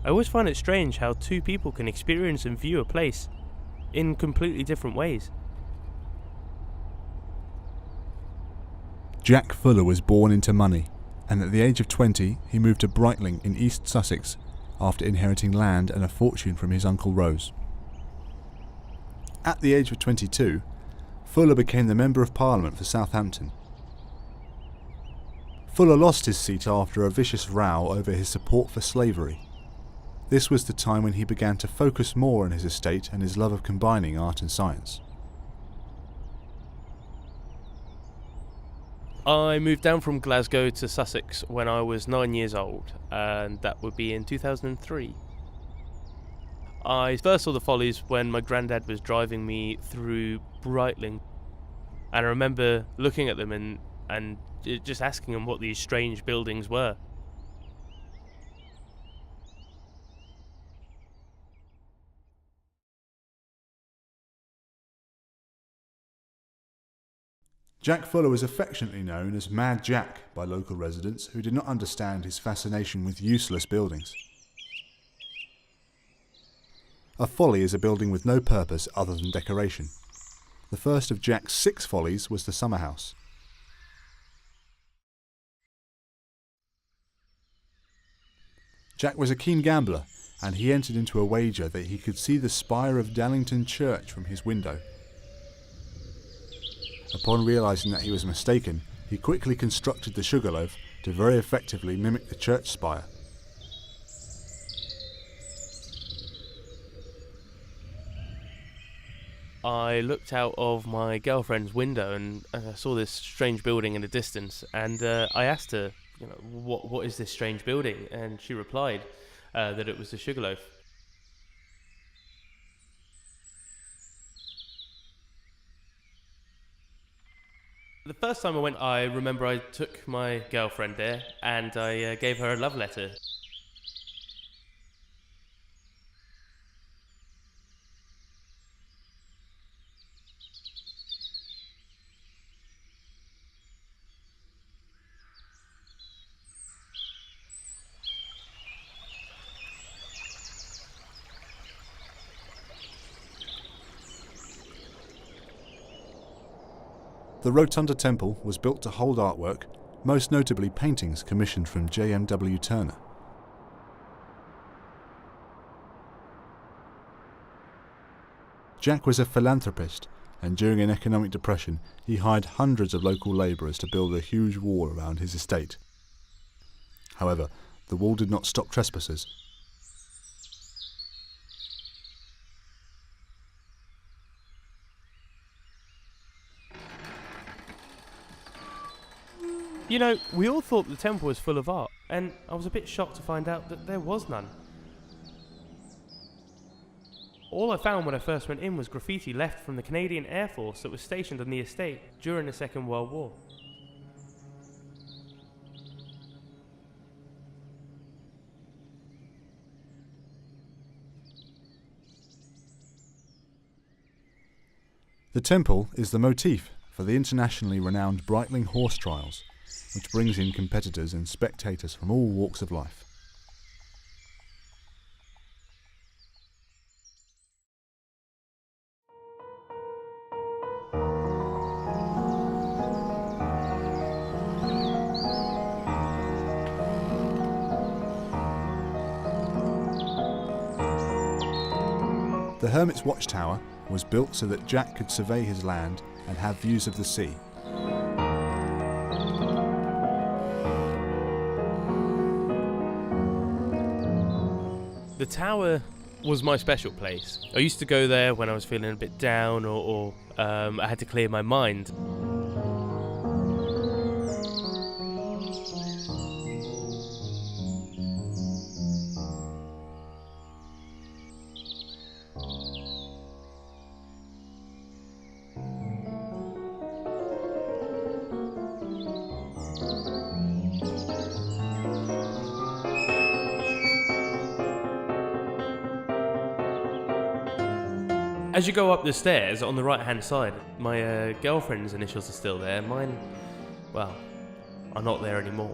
I always find it strange how two people can experience and view a place in completely different ways. Jack Fuller was born into money, and at the age of 20 he moved to Brightling in East Sussex after inheriting land and a fortune from his uncle Rose. At the age of 22, Fuller became the Member of Parliament for Southampton. Fuller lost his seat after a vicious row over his support for slavery. This was the time when he began to focus more on his estate and his love of combining art and science. I moved down from Glasgow to Sussex when I was 9 years old, and that would be in 2003. I first saw the Follies when my granddad was driving me through Brightling, and I remember looking at them and just asking him what these strange buildings were. Jack Fuller was affectionately known as Mad Jack by local residents who did not understand his fascination with useless buildings. A folly is a building with no purpose other than decoration. The first of Jack's 6 follies was the summer house. Jack was a keen gambler, and he entered into a wager that he could see the spire of Dallington Church from his window. Upon realising that he was mistaken, he quickly constructed the sugarloaf to very effectively mimic the church spire. I looked out of my girlfriend's window and I saw this strange building in the distance, and I asked her, what is this strange building? And she replied that it was the sugarloaf. The first time I went, I remember I took my girlfriend there and I gave her a love letter. The Rotunda Temple was built to hold artwork, most notably paintings commissioned from J.M.W. Turner. Jack was a philanthropist, and during an economic depression he hired hundreds of local labourers to build a huge wall around his estate. However, the wall did not stop trespassers. We all thought the temple was full of art, and I was a bit shocked to find out that there was none. All I found when I first went in was graffiti left from the Canadian Air Force that was stationed on the estate during the Second World War. The temple is the motif for the internationally renowned Brightling horse trials, which brings in competitors and spectators from all walks of life. The Hermit's Watchtower was built so that Jack could survey his land and have views of the sea. The tower was my special place. I used to go there when I was feeling a bit down or I had to clear my mind. As you go up the stairs, on the right-hand side, my girlfriend's initials are still there. Mine, well, are not there anymore.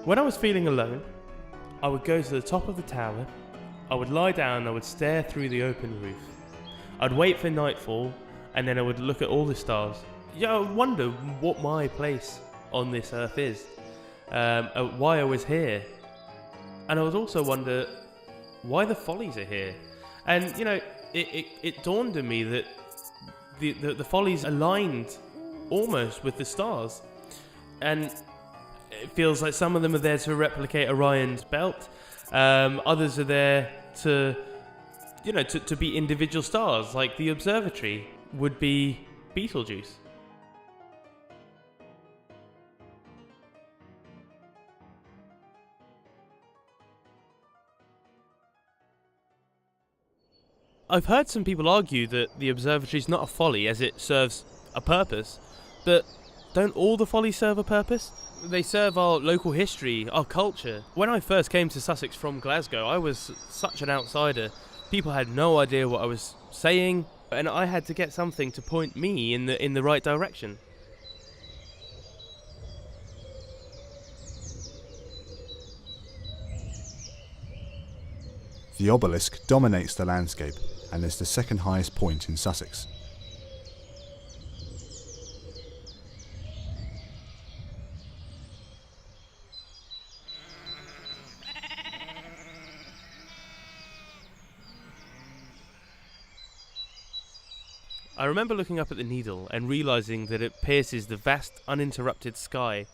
When I was feeling alone, I would go to the top of the tower, I would lie down, I would stare through the open roof. I'd wait for nightfall, and then I would look at all the stars. Yeah, I would wonder what my place on this earth is, why I was here. And I would also wonder why the Follies are here. And, you know, it dawned on me that the Follies aligned almost with the stars. And it feels like some of them are there to replicate Orion's belt. Others are there to be individual stars, like the observatory would be Betelgeuse. I've heard some people argue that the observatory is not a folly as it serves a purpose, but don't all the follies serve a purpose? They serve our local history, our culture. When I first came to Sussex from Glasgow, I was such an outsider. People had no idea what I was saying, and I had to get something to point me in the right direction. The Obelisk dominates the landscape and is the second highest point in Sussex. I remember looking up at the needle and realising that it pierces the vast, uninterrupted sky.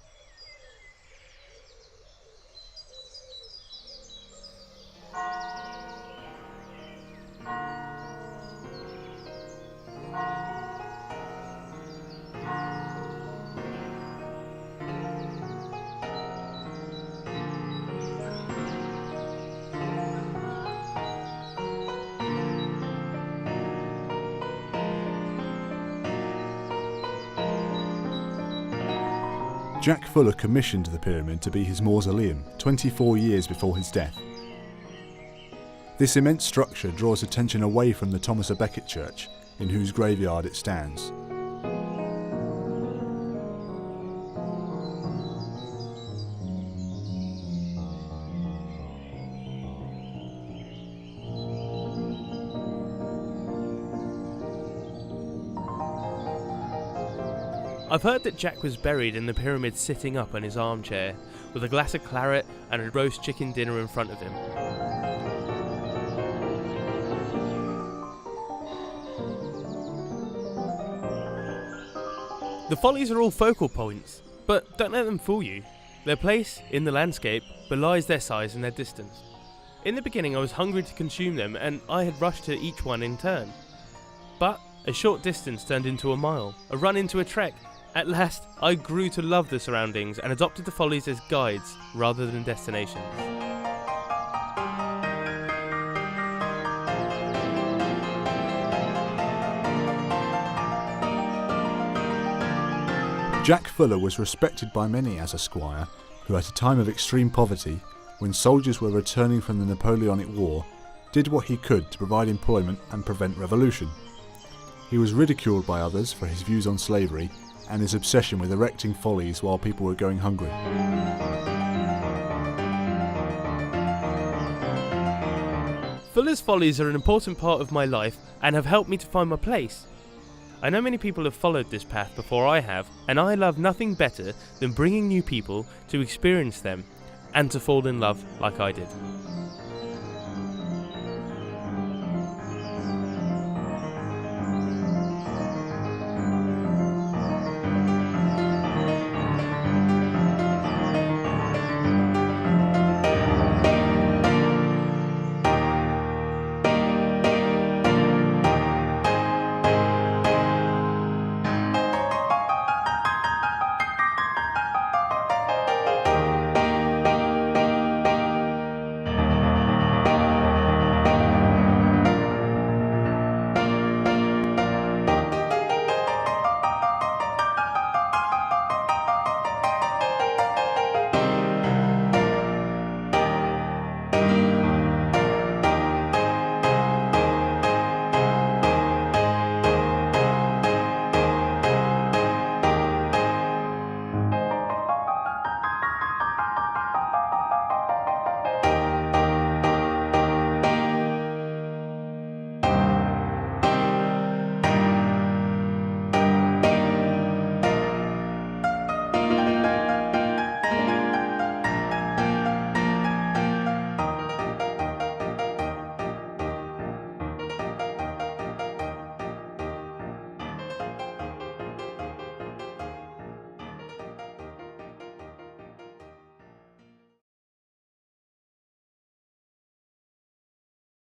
Jack Fuller commissioned the pyramid to be his mausoleum 24 years before his death. This immense structure draws attention away from the Thomas à Becket church, in whose graveyard it stands. I've heard that Jack was buried in the pyramid sitting up in his armchair, with a glass of claret and a roast chicken dinner in front of him. The Follies are all focal points, but don't let them fool you. Their place in the landscape belies their size and their distance. In the beginning I was hungry to consume them, and I had rushed to each one in turn. But a short distance turned into a mile, a run into a trek. At last, I grew to love the surroundings and adopted the Follies as guides rather than destinations. Jack Fuller was respected by many as a squire who, at a time of extreme poverty, when soldiers were returning from the Napoleonic War, did what he could to provide employment and prevent revolution. He was ridiculed by others for his views on slavery and his obsession with erecting follies while people were going hungry. Fuller's Follies are an important part of my life and have helped me to find my place. I know many people have followed this path before I have, and I love nothing better than bringing new people to experience them and to fall in love like I did.